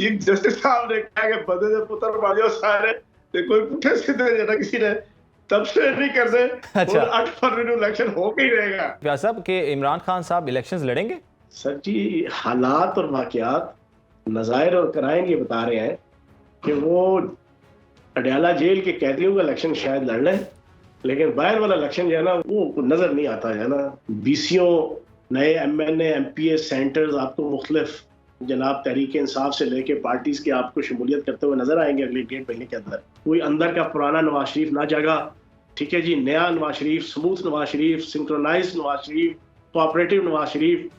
Chief justice साहब ने कहा कि बंदे दे पुत्र मारियो सारे ते कोई पुठे सीधे जना किसी ने तब से नहीं कर दे। अच्छा। और 8 फरवरी को इलेक्शन हो के ही रहेगा। व्यास साहब के इमरान खान साहब इलेक्शंस लड़ेंगे? सर जी, हालात और वाकयात, नज़ायर और कराइन ये बता रहे हैं कि वो अडयाला जेल के कैदियों का इलेक्शन शायद लड़ लें, लेकिन बाहर वाला इलेक्शन जो है ना वो नजर नहीं आता है ना। बीसीओ नए एमएनए एमपीए सेंटर्स आपको मुख्तलिफ जनाब तहरीक इंसाफ से लेके पार्टीज के आपको शमूलियत करते हुए नजर आएंगे अगले 1.5 महीने के अंदर। कोई अंदर का पुराना नवाज शरीफ ना जागा, ठीक है जी, नया Nawaz Sharif, smooth Nawaz Sharif, synchronise Nawaz Sharif, cooperative Nawaz Sharif,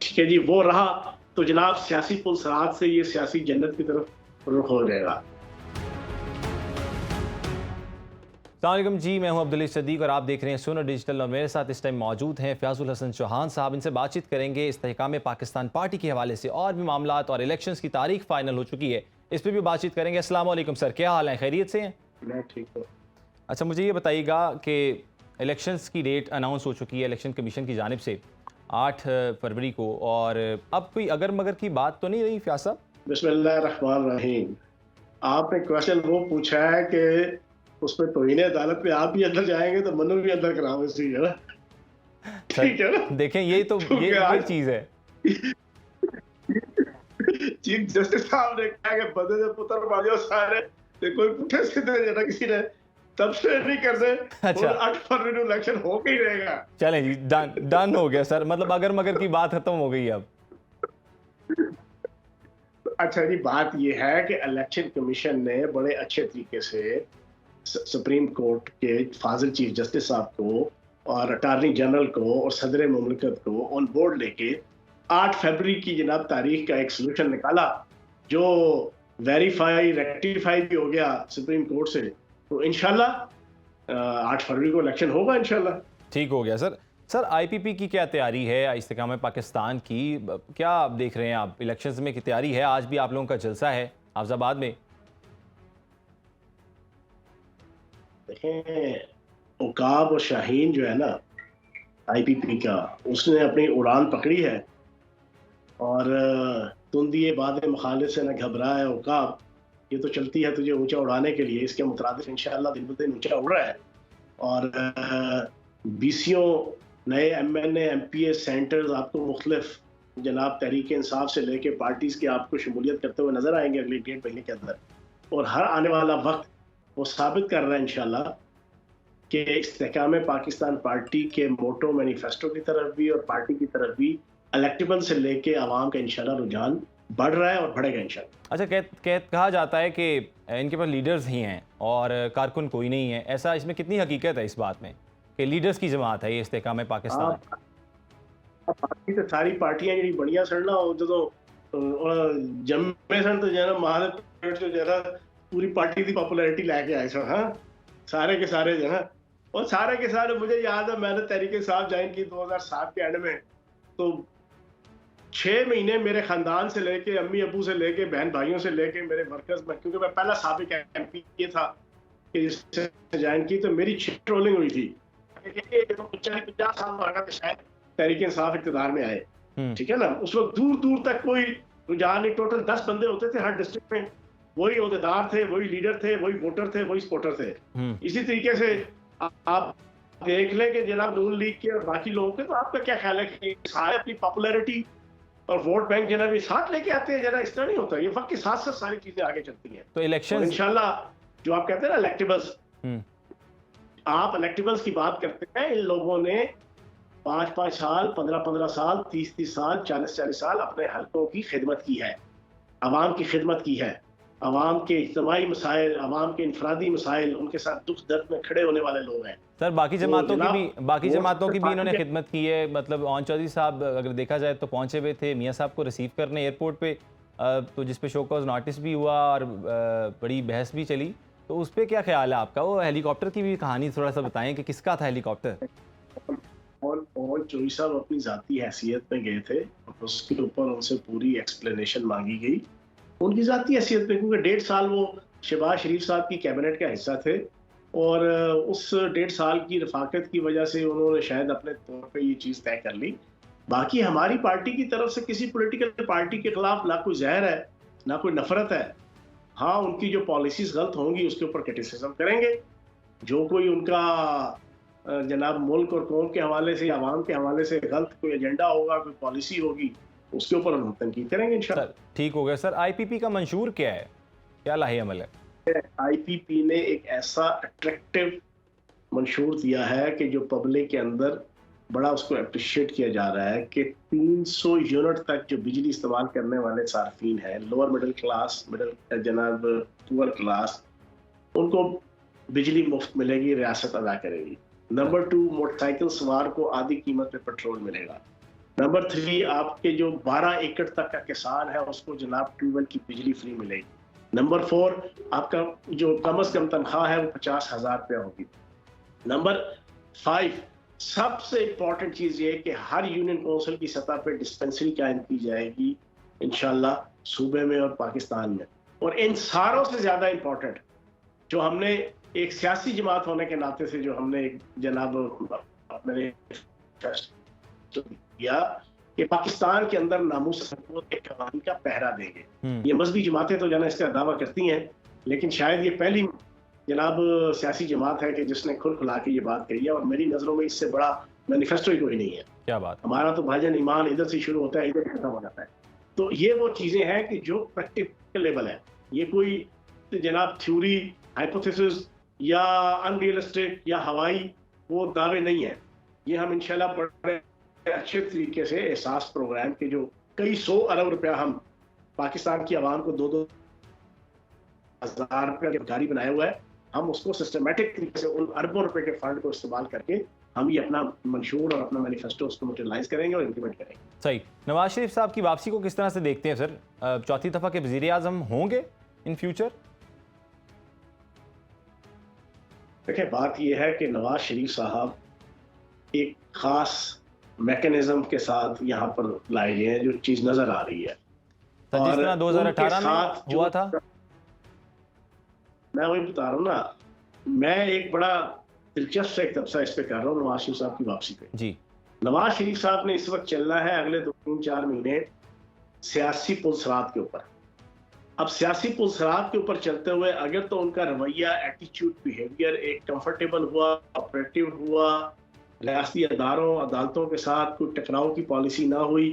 ठीक है जी, वो रहा तो जनाब सियासी पुलसरात से ये सियासी जन्नत की तरफ रुख हो जाएगा। अस्सलामुअलैकुम जी, मैं हूं अब्दुल सदीक और आप देख रहे हैं सोना डिजिटल और मेरे साथ इस टाइम मौजूद हैं फयाजुल हसन चौहान साहब। इनसे बातचीत करेंगे इस्तेहकाम पाकिस्तान पार्टी के हवाले से और भी मामलात, और इलेक्शंस की तारीख फाइनल हो चुकी है, इस पर भी बातचीत करेंगे। अस्सलाम वालेकुम सर, क्या हाल है, खैरियत से हैं? मैं ठीक हूँ। अच्छा, मुझे ये बताइएगा कि इलेक्शंस की डेट अनाउंस हो चुकी है इलेक्शन कमीशन की जानिब से 8 फरवरी को, और अब कोई अगर मगर की बात तो नहीं रही फयाज साहब? बिस्मिल्लाहिर्रहमानिर्रहीम। आपने क्वेश्चन वो पूछा है कि उसमें तौहीन अदालत पे आप भी अंदर जाएंगे तो मनु भी अंदर कराओ, इसी है ना, ठीक है ना। देखें, ये तो ये चीज है। चीफ जस्टिस साहब ने कहा कि बंदे दे पुत्र मारियो सारे ते कोई पुठे सीधे जना किसी ने तब से नहीं कर दे। अच्छा। और 8 फरवरी को इलेक्शन हो के ही रहेगा। चलें जी, डन हो गया सर, मतलब अगर मगर की बात खत्म हो गई अब। अच्छा जी, बात यह है कि इलेक्शन कमीशन ने बड़े अच्छे तरीके से सुप्रीम कोर्ट के फाजिल चीफ जस्टिस साहब को और अटार्नी जनरल को और सदर मुमलिकत को ऑन बोर्ड लेके 8 फरवरी की जनाब तारीख का एक सोल्यूशन निकाला, जो वेरीफाई रेक्टिफाई भी हो गया सुप्रीम कोर्ट से। तो इंशाल्लाह 8 फरवरी को इलेक्शन होगा इंशाल्लाह। ठीक हो गया सर। सर, आईपीपी की क्या तैयारी है इस्तेहकाम पाकिस्तान की, क्या आप देख रहे हैं आप इलेक्शंस में की तैयारी है? आज भी आप लोगों का जलसा है हाफिजाबाद में। देखें, उकाब और शाहीन जो है ना आईपीपी का, उसने अपनी उड़ान पकड़ी है और तुम दिए बाद मुखालिफ से न घबरा है उकाब, ये तो चलती है तुझे ऊंचा उड़ाने के लिए, इसके मुतरादिफ इंशाअल्लाह दिन ब दिन ऊंचा उड़ रहा है। और बीसीओ नए एमएनए एमपीए सेंटर्स आपको मुख्तलिफ जनाब तहरीक इंसाफ से लेके पार्टीज के आपको शमूलियत करते हुए नजर आएंगे अगले 1.5 महीने के अंदर। और हर आने वाला वक्त वो साबित कर रहा है इंशाल्लाह कि इस्तेहकाम पाकिस्तान पार्टी के मोटो मैनिफेस्टो की तरफ भी और पार्टी की तरफ भी इलेक्टेबल से लेके आवाम का इंशाल्लाह रुझान बढ़ रहा है और बढ़ेगा इंशाल्लाह। अच्छा, कहा जाता है कि इनके पास लीडर्स ही हैं और कारकुन कोई नहीं है, ऐसा इसमें कितनी हकीकत है इस बात में कि लीडर्स की जमात है ये इस्तेहकाम पाकिस्तान? बाकी तो सारी पार्टियां जी बढ़िया सड़ना हो जो जम्मे सन तो जरा महादेव जो जरा पूरी पार्टी की पॉपुलैरिटी लेके आए सन। हाँ, सारे के सारे जो है, और सारे के सारे मुझे याद है मैंने तहरीक इंसाफ ज्वाइन की 2007 के एंड में, तो 6 महीने मेरे खानदान से लेके अम्मी अबू से लेके बहन भाइयों से लेके मेरे वर्कर्स में, क्योंकि मैं पहला साबिक एमपी ये था कि जिससे ज्वाइन की, तो मेरी ट्रोलिंग हुई थी 50 साल लगा तो शायद तहरीक इंसाफ इक़्तिदार में आए, ठीक है ना। उस वक्त दूर दूर तक कोई रुझान नहीं, टोटल 10 बंदे होते थे हर डिस्ट्रिक्ट में, वही ओहदेदार थे, वही लीडर थे, वही वोटर थे, वही सपोर्टर थे। इसी तरीके से आप देख लें कि जनाब नून लीग के और बाकी लोगों के, तो आपका क्या ख्याल है कि सारे अपनी पॉपुलैरिटी और वोट बैंक जनाब ये साथ लेके आते हैं? जरा इस तरह नहीं होता, ये वक्त के साथ साथ सारी चीजें आगे चलती हैं। तो इलेक्शन इंशाल्लाह जो आप कहते हैं ना इलेक्टेबल्स, आप इलेक्टेबल्स की बात करते हैं, इन लोगों ने 5-5 साल, 15-15 साल, 30-30 साल, 40-40 साल अपने हलकों की खिदमत की है, अवाम की खिदमत की है, अवाम के इज्तिमाई मसाइल, अवाम के इनफरादी मसाइल, उनके साथ दुख दर्द में खड़े होने वाले लोग हैं। सर, बाकी जमातों की भी इन्होंने खिदमत की है, मतलब ओन चौधरी साहब अगर देखा जाए तो पहुंचे हुए थे मियाँ साहब को रिसीव करने एयरपोर्ट पे, तो जिस पे शो कॉज नोटिस भी हुआ और बड़ी बहस भी चली, तो उस पर क्या ख्याल है आपका? वो हेलीकॉप्टर की भी कहानी थोड़ा सा बताएं कि किसका था हेलीकॉप्टर? और चौधरी साहब अपनी जाती हैसियत में गए थे, उसके ऊपर उनसे पूरी एक्सप्लेनेशन मांगी गई उनकी जाती हैसियत में, क्योंकि 1.5 साल वो शहबाज शरीफ साहब की कैबिनेट का हिस्सा थे और उस 1.5 साल की रफाकत की वजह से उन्होंने शायद अपने तौर पे ये चीज़ तय कर ली। बाकी हमारी पार्टी की तरफ से किसी पॉलिटिकल पार्टी के खिलाफ ना कोई जहर है ना कोई नफरत है। हाँ, उनकी जो पॉलिसीज गलत होंगी उसके ऊपर क्रिटिसिज्म करेंगे। जो कोई उनका जनाब मुल्क और कौम के हवाले से, आवाम के हवाले से गलत कोई एजेंडा होगा, कोई पॉलिसी होगी, उसके ऊपर हम तनकीद करेंगे इंशाल्लाह। सर ठीक हो गया सर। आईपीपी का मंशूर क्या है, क्या लाहे अमल है? आईपीपी ने एक ऐसा अट्रैक्टिव मंशूर दिया है कि जो पब्लिक के अंदर बड़ा उसको अप्रिशिएट किया जा रहा है कि 300 यूनिट तक जो बिजली इस्तेमाल करने वाले सार्फिन हैं, लोअर मिडिल क्लास, मिडिल जनाब पुअर क्लास, उनको बिजली मुफ्त मिलेगी, रियासत अदा करेगी। नंबर 2, मोटरसाइकिल सवार को आधी कीमत पे पेट्रोल मिलेगा। नंबर 3, आपके जो 12 एकड़ तक का किसान है उसको जनाब ट्यूबवेल की बिजली फ्री मिलेगी। नंबर 4, आपका जो कम से कम तनख्वाह है वो 50,000 रुपया होगी। नंबर 5, सबसे इंपॉर्टेंट चीज ये है कि हर यूनियन काउंसिल की सतह पर डिस्पेंसरी कायम की जाएगी इंशाल्लाह, सूबे में और पाकिस्तान में। और इन सारों से ज्यादा इंपॉर्टेंट जो हमने एक सियासी जमात होने के नाते से जो हमने जनाब अपने किया कि पाकिस्तान के अंदर नामूस के कवानीन का पहरा देंगे। ये मजहबी जमातें तो जना इसका दावा करती हैं, लेकिन शायद ये पहली जनाब सियासी जमात है कि जिसने खुल खुला के ये बात कही है, और मेरी नजरों में इससे बड़ा मैनिफेस्टो ही कोई नहीं है। क्या बात। हमारा तो भाईजान ईमान इधर से शुरू होता है, इधर खत्म हो जाता है। तो ये वो चीजें हैं कि जो प्रैक्टिकलेबल है, ये कोई जनाब थ्योरी, हाइपोथेसिस या अनरियलिस्टिक या हवाई वो दावे नहीं है। ये हम इंशाल्लाह बड़े अच्छे तरीके से एहसास प्रोग्राम के जो कई 100 अरब रुपया हम पाकिस्तान की आवाम को 2-2 हज़ार रुपया गिरफ्तारी बनाया हुआ है, हम उसको सिस्टमेटिक तरीके से उन अरबों रुपए के फंड को इस्तेमाल करके हम ये अपना मंशूर और अपना मैनिफेस्टो उसको मटेरियलाइज करेंगे और इम्प्लीमेंट करेंगे। सही। नवाज शरीफ साहब की वापसी को किस तरह से देखते हैं सर? चौथी दफा के वजीर आजम होंगे इन फ्यूचर? देखिए, बात यह है कि नवाज शरीफ साहब एक खास मैकेनिज्म के साथ यहाँ पर लाए गए हैं, जो चीज नजर आ रही है। तो जिस तरह 2018 में हुआ था, मैं वही बता रहा हूँ ना, मैं एक बड़ा दिलचस्प एक तबसा इस पे कर रहा हूँ नवाज शरीफ साहब की वापसी पे। जी, नवाज शरीफ साहब ने इस वक्त चलना है अगले 2-3-4 महीने सियासी पुलसरात के ऊपर। अब सियासी पुलसरात के ऊपर चलते हुए अगर तो उनका रवैया, एटीट्यूड, बिहेवियर एक कंफर्टेबल हुआ, ऑपरेटिव हुआ, रियासती अदारों अदालतों के साथ कोई टकराव की पॉलिसी ना हुई,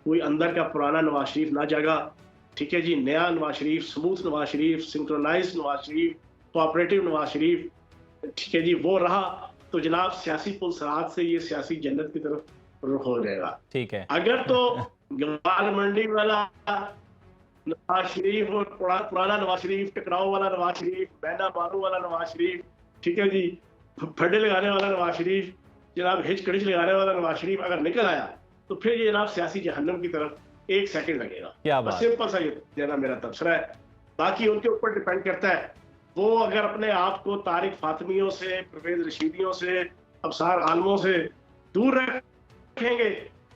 कोई अंदर का पुराना नवाज शरीफ ना जागा, ठीक है जी, नया Nawaz Sharif, smooth Nawaz Sharif, synchronise Nawaz Sharif, cooperative Nawaz Sharif, ठीक है जी, वो रहा तो जनाब सियासी पुलसरात से ये सियासी जन्नत की तरफ रुख हो जाएगा। ठीक है। अगर तो गवार मंडी वाला नवाज शरीफ और पुराना नवाज शरीफ, टकराव वाला नवाज शरीफ, बैना मारू वाला नवाज शरीफ, ठीक है जी, फड्डे लगाने वाला नवाज शरीफ, जनाब हिच कड़िच लगाने वाला नवाज शरीफ अगर निकल आया तो फिर ये जनाब सियासी जहन्नम की तरफ 1 सेकंड लगेगा। क्या बात। सिंपल सा ये जनाब मेरा तबसरा है। बाकी उनके ऊपर डिपेंड करता है, वो अगर अपने आप को तारिक फातिमियों से, परवेज रशीदियों से, अबसार आलमों से दूर रखेंगे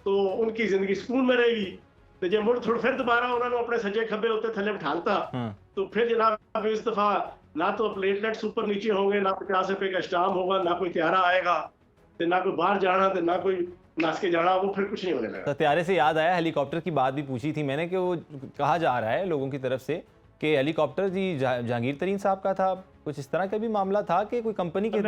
तो उनकी जिंदगी सुकून में रहेगी। तो जब मुड़ थोड़ा फिर दोबारा उन्होंने अपने सज्जे खब्बे होते थले बिठालता तो फिर जनाब इस दफा ना तो प्लेटलेट्स ऊपर नीचे होंगे, ना 50 रुपए का स्टाम होगा, ना कोई त्यारा आएगा, तो ना कोई बाहर जाना, तो ना कोई नाच के जाना, वो फिर कुछ नहीं होने लगा। तो त्यारे से याद आया, हेलीकॉप्टर की बात भी पूछी थी मैंने कि वो कहा जा रहा है लोगों की तरफ से कि हेलीकॉप्टर जी जहांगीर तरीन साहब का था, कुछ इस तरह का भी मामला था कि कोई कंपनी के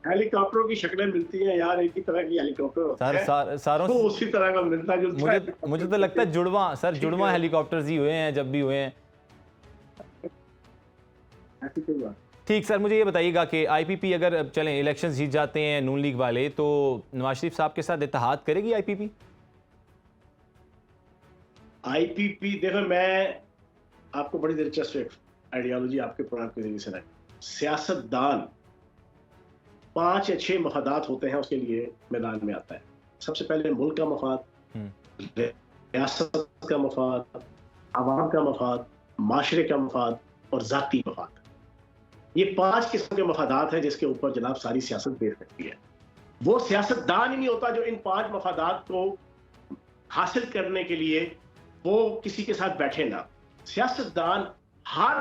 हेलीकॉप्टरों की शक्लें मिलती हैं यार, एक ही तरह की हेलीकॉप्टर सारों तो उसी तरह का मिलता जुलता मुझे तो लगता है जुड़वा सर, जुड़वा हेलीकॉप्टर्स ही हुए हैं जब भी हुए हैं। ऐसी कोई बात। ठीक सर, मुझे ये बताइएगा कि आईपीपी अगर चलें इलेक्शन जीत जाते हैं नून लीग वाले, तो नवाज शरीफ साहब के साथ इत्तेहाद करेगी आईपीपी? आईपीपी देखो, मैं आपको बड़ी दिलचस्प एक आइडियोलॉजी आपके प्रोग्राम के जरिए से लाई। सियासतदान 5 या 6 मफादात होते हैं उसके लिए मैदान में आता है। सबसे पहले मुल्क का मफाद, रियासत का मफाद, आवाम का मफाद, माशरे का मफाद और जाती मफाद। ये 5 किस्म के मफादात हैं जिसके ऊपर जनाब सारी सियासत बेस करती है। वो सियासतदान ही नहीं होता जो इन 5 मफादात को हासिल करने के लिए वो किसी के साथ बैठे ना। सियासतदान हर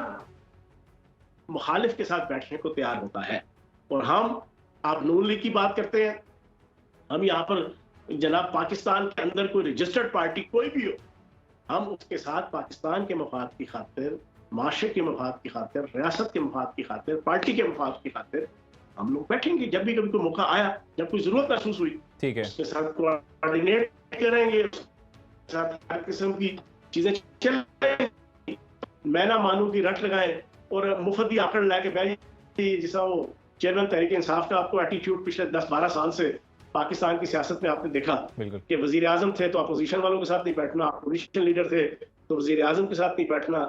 मुखालिफ के साथ बैठने को तैयार होता है। और हम, आप नून लीग की बात करते हैं, हम यहाँ पर जनाब पाकिस्तान के अंदर कोई रजिस्टर्ड पार्टी कोई भी हो, हम उसके साथ पाकिस्तान के मफाद की खातिर, माशरे के मफाद की खातिर, रियासत के मफाद की खातिर, पार्टी के मफाद की खातिर हम लोग बैठेंगे। जब भी कभी कोई मौका आया, जब कोई जरूरत महसूस हुई, ठीक है, उसके साथ कोऑर्डिनेट करेंगे, उसके साथ हर किस्म की चीजें चलेंगी। मैं ना मानूं कि रट लगाएं और मुफ्त ही आंकड़ लेके बैठ, जैसा वो चेयरमैन तहरीक इंसाफ का आपको एटीट्यूड पिछले 10-12 साल से पाकिस्तान की सियासत में आपने देखा बिल्कुल, कि वजीर आजम थे तो अपोजिशन वालों के साथ नहीं बैठना, अपोजिशन लीडर थे तो वजीर आजम के साथ नहीं बैठना,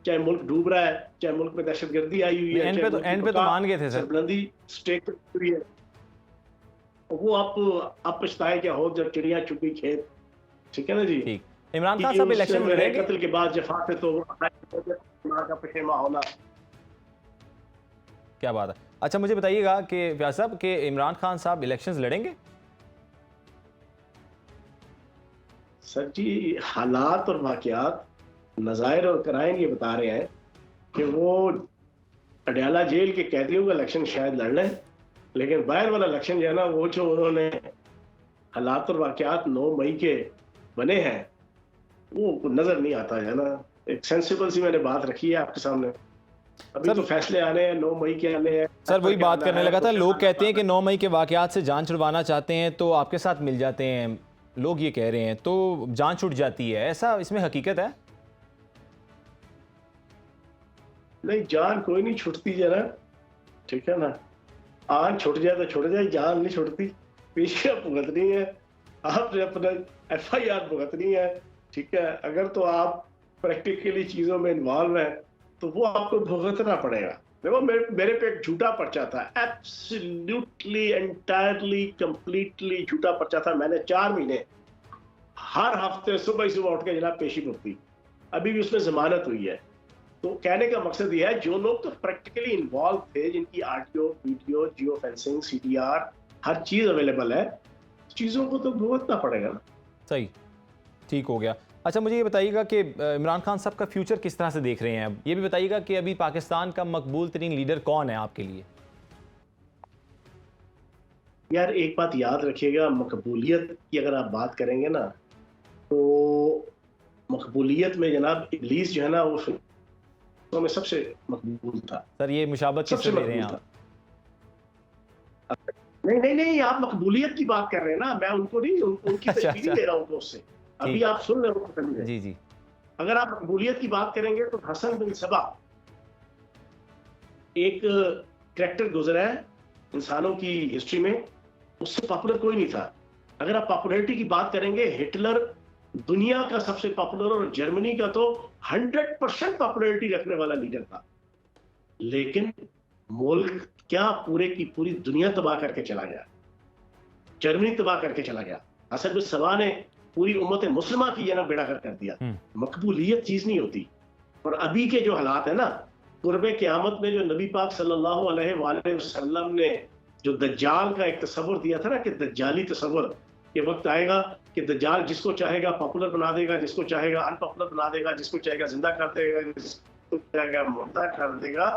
चाहे मुल्क डूब रहा है, चाहे मुल्क में दहशतगर्दी आई हुई है, एंड पे तो मान गए थे सर। सरबलंदी स्टेक हुई है, वो आप पछताए क्या हो जब चिड़िया चुपी खेत। ठीक है ना जी। ठीक, इमरान खान साहब इलेक्शन लड़ेंगे? कत्ल के बाद जफा थे तो का पशेमा होना। क्या बात है। अच्छा मुझे बताइएगा कि व्यास साहब के इमरान खान साहब इलेक्शंस लड़ेंगे? सर जी, हालात और वाकयात, नज़ायर और कराइन ये बता रहे हैं कि वो अडयाला जेल के कैदियों का इलेक्शन शायद लड़ लें, लेकिन बाहर वाला इलेक्शन जो है ना, वो जो उन्होंने हालात और वाकयात 9 मई के बने हैं, वो नजर नहीं आता है ना। एक सेंसिबल सी मैंने बात रखी है आपके सामने। अभी सर, तो फैसले आने हैं, 9 मई के आने हैं। सर वही बात करने लगा था। लोग कहते हैं कि 9 मई के वाकयात से जान छुड़वाना चाहते हैं तो आपके साथ मिल जाते हैं, लोग ये कह रहे हैं, तो जान छूट जाती है, ऐसा इसमें हकीकत है? नहीं, जान कोई नहीं छुटती जरा, ठीक है ना। आन छुट जाए तो छुट जाए, जान नहीं छुटती। पीछे भुगतनी है, आपने अपना FIR भुगतनी है, ठीक है। अगर तो आप प्रैक्टिकली चीजों में इन्वॉल्व हैं तो वो आपको भुगतना पड़ेगा। देखो, मेरे पे एक झूठा पर्चा था, एब्सोल्युटली एंटायरली कंप्लीटली झूठा पर्चा था। मैंने 4 महीने हर हफ्ते सुबह ही सुबह उठ के जनाब पेशी भुगती, अभी भी उसमें जमानत हुई है। तो कहने का मकसद यह है, जो लोग तो प्रैक्टिकली इन्वॉल्व थे, जिनकी RTO, video, geo fencing, CDR हर चीज अवेलेबल है, चीजों को तो भुगतना पड़ेगा ना। सही, ठीक हो गया। अच्छा मुझे ये बताइएगा कि इमरान खान साहब का फ्यूचर किस तरह से देख रहे हैं? अब ये भी बताइएगा कि अभी पाकिस्तान का मकबूल तरीन लीडर कौन है आपके लिए? यार एक बात याद रखिएगा, मकबूलियत की अगर आप बात करेंगे ना, तो मकबूलियत में जनाब इब्लीस जो है ना, वो में सबसे मकबूल था। सर ये मुशाबत किससे ले रहे हैं आप? नहीं, आप मकबूलियत की बात कर रहे हैं ना, मैं उनको नहीं, उनकी अच्छा, तस्वीर नहीं दे रहा हूँ उससे। अभी आप सुन रहे हो। जी जी। अगर आप मकबूलियत की बात करेंगे तो हसन बिन सबा एक कैरेक्टर गुजरा है इंसानों की हिस्ट्री में, उससे पॉपुलर कोई नहीं था। अगर आप पॉपुलैरिटी की बात करेंगे, हिटलर दुनिया का सबसे पॉपुलर और जर्मनी का तो 100% पॉपुलैरिटी रखने वाला लीडर था, लेकिन मुल्क क्या पूरे की पूरी दुनिया तबाह करके चला गया, जर्मनी तबाह करके चला गया। हसन बिन सबा ने पूरी उम्मत मुस्लिमा की जना बेड़ा कर दिया। मकबूलियत चीज नहीं होती। और अभी के जो हालात है ना, कुर्बे क़यामत में जो नबी पाक सल्लल्लाहु अलैहि वसल्लम ने जो दज्जाल का एक तस्वर दिया था ना, कि दज्जाली तस्वर, ये वक्त आएगा कि दज्जाल जिसको चाहेगा पॉपुलर बना देगा, जिसको चाहेगा अनपॉपुलर बना देगा, जिसको चाहेगा जिंदा कर देगा, जिसको चाहेगा मुर्दा कर देगा।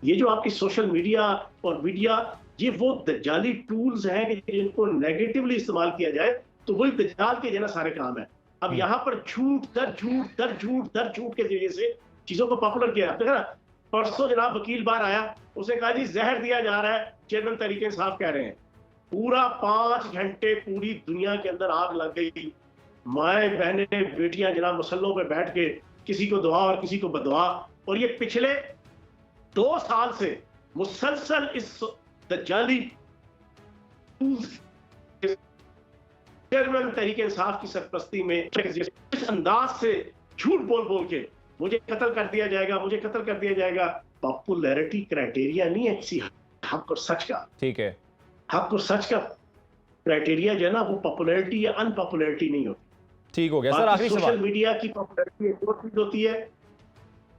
ये जो आपकी सोशल मीडिया और मीडिया, ये वो दज्जाली टूल्स हैं कि जिनको नेगेटिवली इस्तेमाल किया जाए तो वही दज्जाल के जना सारे काम है। अब यहाँ पर झूठ दर झूठ के जरिए से चीजों को पॉपुलर किया जाता है ना। परसों जनाब वकील बार आया, उसने कहा जी जहर दिया जा रहा है, चेयरमैन तहरीक इंसाफ कह रहे हैं। पूरा 5 घंटे पूरी दुनिया के अंदर आग लग गई। माए बहने बेटियां जनाब मुसल्लों पे बैठ के किसी को दुआ और किसी को बदुआ, और ये पिछले 2 साल से मुसलसल इस दज्जाली चेयरमैन तहरीक इंसाफ की सरपरस्ती में इस अंदाज से झूठ बोल के मुझे कत्ल कर दिया जाएगा, मुझे कत्ल कर दिया जाएगा। पॉपुलैरिटी क्राइटेरिया नहीं है किसी हक और सच का। ठीक है, हक और सच का क्राइटेरिया जो है ना, वो पॉपुलैरिटी या अनपॉपुलैरिटी नहीं होती। ठीक हो गया सर। आखिरी सवाल। सोशल मीडिया की पॉपुलैरिटी एक और चीज होती है,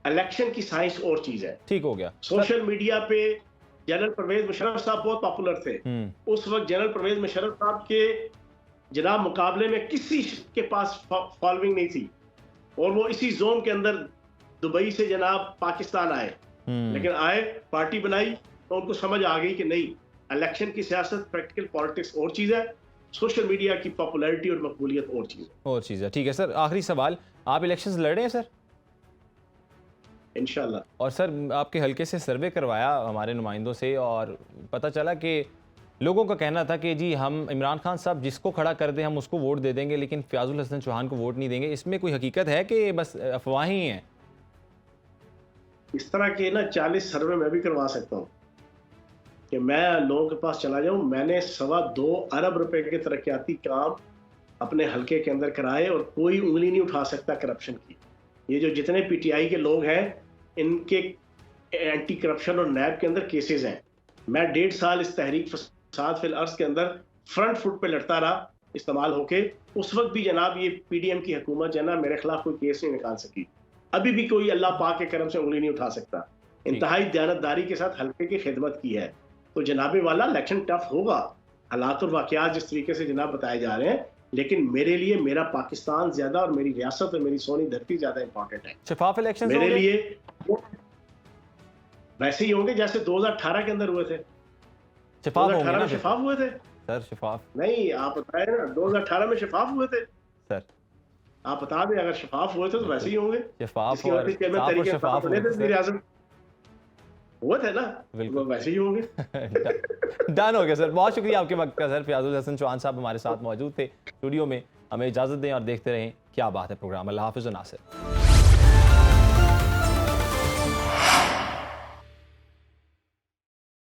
इलेक्शन की साइंस और चीज है। ठीक हो गया। सोशल मीडिया पे जनरल परवेज मुशर्रफ साहब बहुत पॉपुलर थे। उस वक्त जनरल परवेज मुशर्रफ साहब के जनाब मुकाबले में किसी के पास फॉलोइंग नहीं थी, और वो इसी जोन के अंदर दुबई से जनाब पाकिस्तान आए। लेकिन आए, पार्टी बनाई, तो उनको समझ आ गई कि नहीं, इलेक्शन की सियासत, प्रैक्टिकल पॉलिटिक्स और चीज है, सोशल मीडिया की पॉपुलैरिटी और मकबूलियत और चीज़ है। ठीक है सर, आखिरी सवाल, आप इलेक्शंस लड़ रहे हैं सर? इंशाल्लाह। और सर आपके हल्के से सर्वे करवाया हमारे नुमाइंदों से और पता चला कि लोगों का कहना था कि जी हम इमरान खान साहब जिसको खड़ा कर दें हम उसको वोट दे देंगे, लेकिन फ़याज़ुल हसन चौहान को वोट नहीं देंगे। इसमें कोई हकीकत है कि बस अफवाहें ही हैं? इस तरह के ना 40 सर्वे मैं भी करवा सकता हूँ कि मैं लोगों के पास चला जाऊं। मैंने 2.25 अरब रुपए के तरक्याती काम अपने हलके के अंदर कराए और कोई उंगली नहीं उठा सकता करप्शन की। ये जो जितने पीटीआई के लोग हैं इनके एंटी करप्शन और नैब के अंदर केसेस हैं। मैं 1.5 साल इस तहरीक फसाद फिल अर्ज के अंदर फ्रंट फुट पे लड़ता रहा इस्तेमाल होके। उस वक्त भी जनाब ये पीडीएम की हुकूमत जो है ना मेरे खिलाफ कोई केस नहीं निकाल सकी। अभी भी कोई अल्लाह पाक के करम से उंगली नहीं उठा सकता। इंतहाई दयानतदारी के साथ हल्के की खिदमत की है। तो जनाबे वाला इलेक्शन टफ होगा, हालात और वाकयात जिस तरीके से जनाब बताए जा रहे हैं, लेकिन मेरे लिए मेरा पाकिस्तान ज्यादा और मेरी रियासत और मेरी सोनी धरती ज्यादा इंपॉर्टेंट है। शफाफ इलेक्शन मेरे लिए वैसे ही होंगे जैसे 2018 के अंदर हुए थे। शफाफ 2018 में शफाफ हुए थे सर? शफाफ नहीं, आप बताए ना 2018 में शफाफ हुए थे सर, आप बता दें अगर शफाफ हुए थे तो वैसे ही होंगे। शफाफ इसकी और वजह से चेयरमैन साफ और तरीके शफाफ बने थे वज़ीर आज़म हुए थे ना, बिल्कुल। वो वैसे ही होंगे। डन हो गया सर, बहुत शुक्रिया आपके वक्त का सर। फ़याज़ुल हसन चौहान साहब हमारे साथ मौजूद थे स्टूडियो में। हमें इजाज़त दें और देखते रहें क्या बात है प्रोग्राम। अल्लाह हाफ़िज़ नासिर।